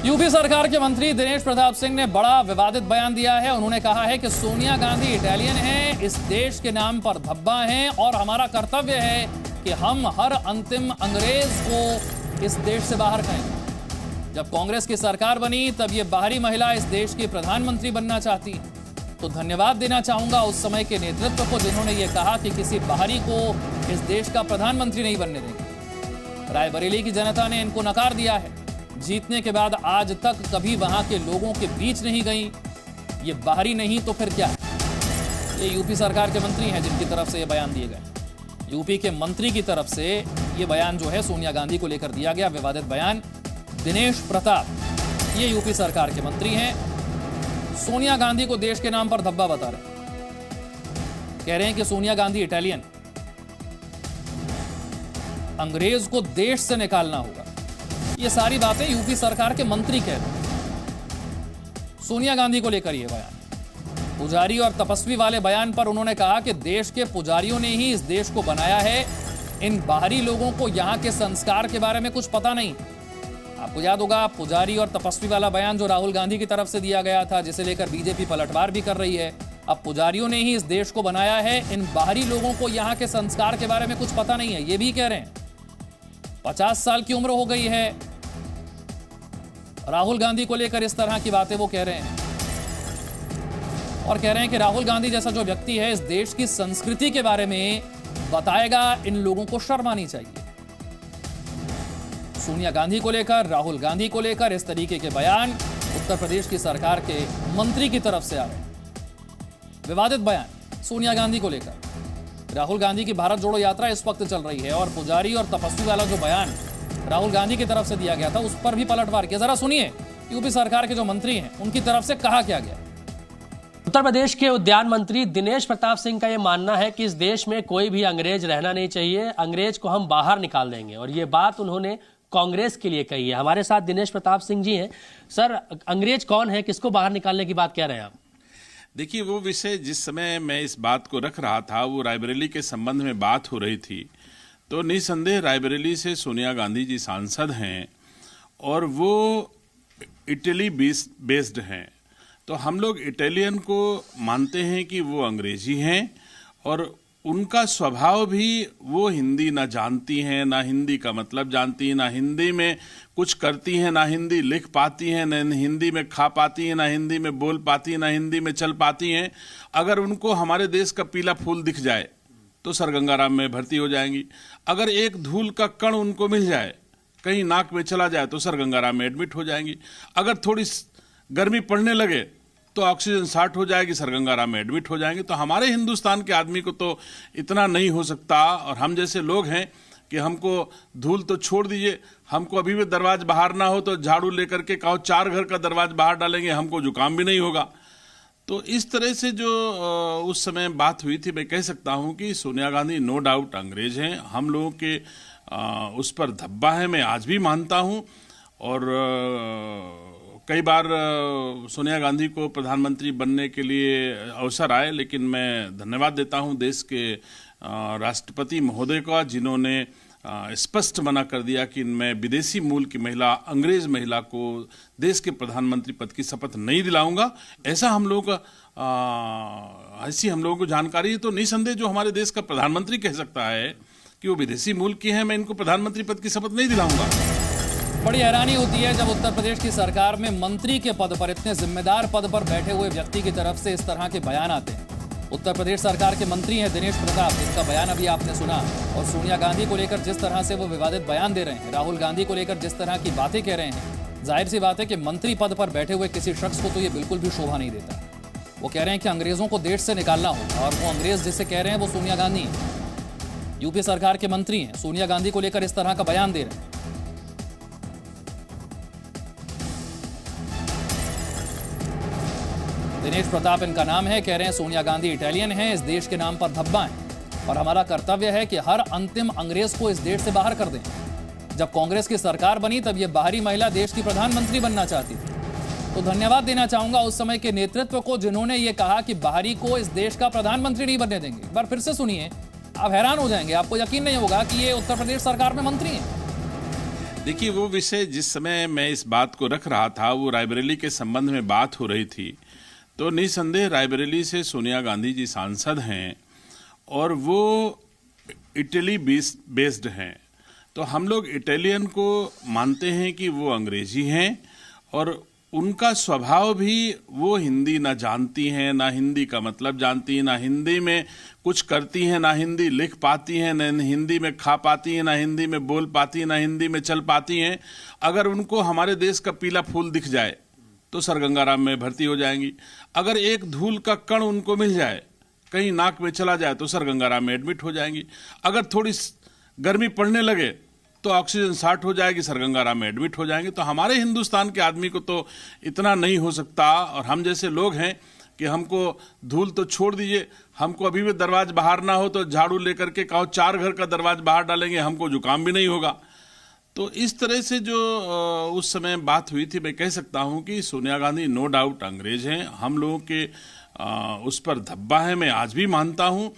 UP सरकार के मंत्री दिनेश प्रताप सिंह ने बड़ा विवादित बयान दिया है। उन्होंने कहा है कि सोनिया गांधी इटालियन हैं, इस देश के नाम पर धब्बा हैं और हमारा कर्तव्य है कि हम हर अंतिम अंग्रेज को इस देश से बाहर करें। जब कांग्रेस की सरकार बनी तब ये बाहरी महिला इस देश की प्रधानमंत्री बनना चाहती है। तो धन्यवाद देना चाहूंगा उस समय के नेतृत्व को जिन्होंने ये कहा कि किसी बाहरी को इस देश का प्रधानमंत्री नहीं बनने देंगे। रायबरेली की जनता ने इनको नकार दिया है। जीतने के बाद आज तक कभी वहां के लोगों के बीच नहीं गई। ये बाहरी नहीं तो फिर क्या? ये यूपी सरकार के मंत्री हैं जिनकी तरफ से ये बयान दिए गए। यूपी के मंत्री की तरफ से ये बयान जो है सोनिया गांधी को लेकर दिया गया, विवादित बयान। दिनेश प्रताप ये यूपी सरकार के मंत्री हैं, सोनिया गांधी को देश के नाम पर धब्बा बता रहे। कह रहे हैं कि सोनिया गांधी इटालियन, अंग्रेज को देश से निकालना होगा। ये सारी बातें यूपी सरकार के मंत्री कह रहे हैं। सोनिया गांधी को लेकर यह बयान, पुजारी और तपस्वी वाले बयान पर उन्होंने कहा कि देश के पुजारियों ने ही इस देश को बनाया है। इन बाहरी लोगों को यहां के संस्कार के बारे में कुछ पता नहीं। आपको याद होगा पुजारी और तपस्वी वाला बयान जो राहुल गांधी की तरफ से दिया गया था, जिसे लेकर बीजेपी पलटवार भी कर रही है। अब पुजारियों ने ही इस देश को बनाया है, इन बाहरी लोगों को यहां के संस्कार के बारे में कुछ पता नहीं है, ये भी कह रहे हैं। 50 साल की उम्र हो गई है। राहुल गांधी को लेकर इस तरह की बातें वो कह रहे हैं और कह रहे हैं कि राहुल गांधी जैसा जो व्यक्ति है इस देश की संस्कृति के बारे में बताएगा, इन लोगों को शर्म आनी चाहिए। सोनिया गांधी को लेकर, राहुल गांधी को लेकर इस तरीके के बयान उत्तर प्रदेश की सरकार के मंत्री की तरफ से आ रहे हैं। विवादित बयान सोनिया गांधी को लेकर। राहुल गांधी की भारत जोड़ो यात्रा इस वक्त चल रही है और पुजारी और तपस्वी वाला जो बयान राहुल गांधी की तरफ से दिया गया था उस पर भी पलटवार किया। जरा सुनिए यूपी सरकार के जो मंत्री हैं उनकी तरफ से कहा क्या गया। उत्तर प्रदेश के उद्यान मंत्री दिनेश प्रताप सिंह का यह मानना है कि इस देश में कोई भी अंग्रेज रहना नहीं चाहिए, अंग्रेज को हम बाहर निकाल देंगे। और ये बात उन्होंने कांग्रेस के लिए कही है। हमारे साथ दिनेश प्रताप सिंह जी हैं। सर, अंग्रेज कौन है, किसको बाहर निकालने की बात कह रहे हैं आप? देखिए, वो विषय जिस समय मैं इस बात को रख रहा था वो रायबरेली के संबंध में बात हो रही थी। तो निसंदेह रायबरेली से सोनिया गांधी जी सांसद हैं और वो इटली बेस्ड हैं। तो हम लोग इटालियन को मानते हैं कि वो अंग्रेजी हैं और उनका स्वभाव भी, वो हिंदी ना जानती हैं, ना हिंदी का मतलब जानती हैं, ना हिंदी में कुछ करती हैं, ना हिंदी लिख पाती हैं, ना हिंदी में खा पाती हैं, ना हिंदी में बोल पाती हैं, ना हिंदी में चल पाती हैं। अगर उनको हमारे देश का पीला फूल दिख जाए तो सर गंगाराम में भर्ती हो जाएंगी। अगर एक धूल का कण उनको मिल जाए, कहीं नाक में चला जाए तो सर गंगाराम में एडमिट हो जाएंगी। अगर थोड़ी गर्मी पड़ने लगे तो ऑक्सीजन शॉर्ट हो जाएगी, सर गंगाराम में एडमिट हो जाएंगे। तो हमारे हिंदुस्तान के आदमी को तो इतना नहीं हो सकता। और हम जैसे लोग हैं कि हमको धूल तो छोड़ दीजिए, हमको अभी भी दरवाजा बाहर ना हो तो झाड़ू लेकर के कहो 4 घर का दरवाजा बाहर डालेंगे, हमको जुकाम भी नहीं होगा। तो इस तरह से जो उस समय बात हुई थी, मैं कह सकता हूं कि सोनिया गांधी नो डाउट अंग्रेज हैं। हम लोगों के उस पर धब्बा है, मैं आज भी मानता हूं। और कई बार सोनिया गांधी को प्रधानमंत्री बनने के लिए अवसर आए, लेकिन मैं धन्यवाद देता हूं देश के राष्ट्रपति महोदय का, जिन्होंने स्पष्ट मना कर दिया कि मैं विदेशी मूल की महिला, अंग्रेज महिला को देश के प्रधानमंत्री पद की शपथ नहीं दिलाऊंगा। ऐसा हम लोग ऐसी हम लोगों को जानकारी है। तो निसंदेह जो हमारे देश का प्रधानमंत्री कह सकता है कि वो विदेशी मूल की है, मैं इनको प्रधानमंत्री पद की शपथ नहीं दिलाऊंगा। बड़ी हैरानी होती है जब उत्तर प्रदेश की सरकार में मंत्री के पद पर, इतने जिम्मेदार पद पर बैठे हुए व्यक्ति की तरफ से इस तरह के बयान आते हैं। उत्तर प्रदेश सरकार के मंत्री हैं दिनेश प्रताप, जिनका बयान अभी आपने सुना। और सोनिया गांधी को लेकर जिस तरह से वो विवादित बयान दे रहे हैं, राहुल गांधी को लेकर जिस तरह की बातें कह रहे हैं, जाहिर सी बात है कि मंत्री पद पर बैठे हुए किसी शख्स को तो ये बिल्कुल भी शोभा नहीं देता। वो कह रहे हैं कि अंग्रेजों को देश से निकालना होगा और वो अंग्रेज जिसे कह रहे हैं वो सोनिया गांधी हैं। यूपी सरकार के मंत्री हैं, सोनिया गांधी को लेकर इस तरह का बयान दे रहे हैं। दिनेश प्रताप इनका नाम है। कह रहे हैं सोनिया गांधी इटालियन हैं, इस देश के नाम पर धब्बा हैं और हमारा कर्तव्य है कि हर अंतिम अंग्रेज को इस देश से बाहर कर दें। जब कांग्रेस की सरकार बनी तब ये बाहरी महिला देश की प्रधानमंत्री बनना चाहती थी। तो धन्यवाद देना चाहूंगा उस समय के नेतृत्व को जिन्होंने ये कहा कि बाहरी को इस देश का प्रधानमंत्री नहीं बनने देंगे। एक बार फिर से सुनिए, आप हैरान हो जाएंगे, आपको यकीन नहीं होगा कि ये उत्तर प्रदेश सरकार में मंत्री हैं। देखिए, वो विषय जिस समय मैं इस बात को रख रहा था, वो रायबरेली के संबंध में बात हो रही थी, तो निसंदेह रायबरेली से सोनिया गांधी जी सांसद हैं और वो इटली बेस्ड हैं। तो हम लोग इटालियन को मानते हैं कि वो अंग्रेजी हैं और उनका स्वभाव भी, वो हिंदी ना जानती हैं, ना हिंदी का मतलब जानती हैं, ना हिंदी में कुछ करती हैं, ना हिंदी लिख पाती हैं, ना हिंदी में खा पाती हैं, ना हिंदी में बोल पाती हैं, ना हिंदी में चल पाती हैं। अगर उनको हमारे देश का पीला फूल दिख जाए तो सर गंगाराम में भर्ती हो जाएंगी। अगर एक धूल का कण उनको मिल जाए, कहीं नाक में चला जाए, तो सर गंगाराम में एडमिट हो जाएंगी। अगर थोड़ी गर्मी पड़ने लगे तो ऑक्सीजन शॉर्ट हो जाएगी, सर गंगाराम में एडमिट हो जाएंगे। तो हमारे हिंदुस्तान के आदमी को तो इतना नहीं हो सकता, और हम जैसे लोग हैं कि हमको धूल तो छोड़ दीजिए, हमको अभी भी दरवाजा बाहर ना हो तो झाड़ू लेकर के कहो 4 घर का दरवाजा बाहर डालेंगे, हमको जुकाम भी नहीं होगा। तो इस तरह से जो उस समय बात हुई थी, मैं कह सकता हूं कि सोनिया गांधी नो डाउट अंग्रेज हैं। हम लोगों के उस पर धब्बा है, मैं आज भी मानता हूं।